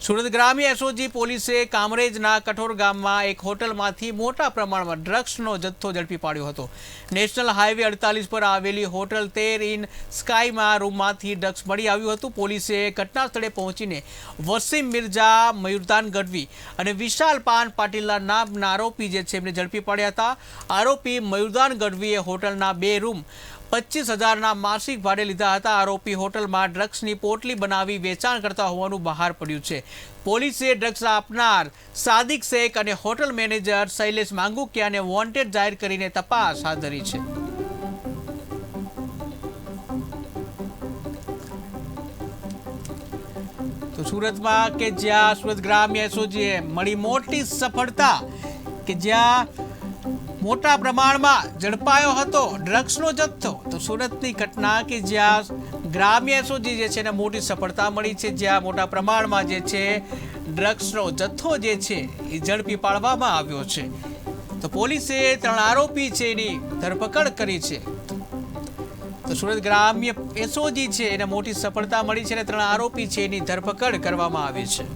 સુરત ગ્રામ્ય એસઓજી પોલીસે કામરેજના કઠોર ગામમાં એક હોટલમાંથી મોટા પ્રમાણમાં ડ્રગ્સનો જથ્થો ઝડપી પાડ્યો હતો। નેશનલ હાઈવે 48 પર આવેલી હોટલ 13 ઇન સ્કાયમાં રૂમમાંથી ડ્રગ્સ મળી આવ્યું હતું। પોલીસે ઘટના સ્થળે પહોંચીને વસીમ મિર્ઝા, મયુરદાન ગઢવી અને વિશાલ પાન પાટીલના નામના આરોપી જે છે એમને ઝડપી પાડ્યા હતા। આરોપી મયુરદાન ગઢવીએ હોટલના 2 રૂમ 25,000ના માસિક ભાડે લીધા હતા। આરોપી હોટલમાં ડ્રગ્સની પોટલી બનાવી વેચાણ કરતા હોવાનું બહાર પડ્યું છે। પોલીસે ડ્રગ્સ આપનાર સાદિક શેખ અને હોટલ મેનેજર શૈલેષ માંગુકિયાને વોન્ટેડ જાહેર કરીને તપાસ હાથ ધરી છે। તો સુરતમાં કે જ્યાં સુરત ગ્રામ્ય એસઓજીએ મળી મોટી સફળતા કે જ્યાં મોટા પ્રમાણમાં ઝડપાયો હતો ડ્રગ્સનો જથ્થો। તો સુરતની ઘટના કે જ્યાં ગ્રામ્ય એસઓજી જે છે એને મોટી સફળતા મળી છે, જ્યાં મોટા પ્રમાણમાં જે છે ડ્રગ્સનો જથ્થો જે છે એ ઝડપી પાડવામાં આવ્યો છે। તો પોલીસે 3 આરોપી છે એની ધરપકડ કરી છે। તો સુરત ગ્રામ્ય એસઓજી છે એને મોટી સફળતા મળી છે અને 3 આરોપી છે એની ધરપકડ કરવામાં આવી છે।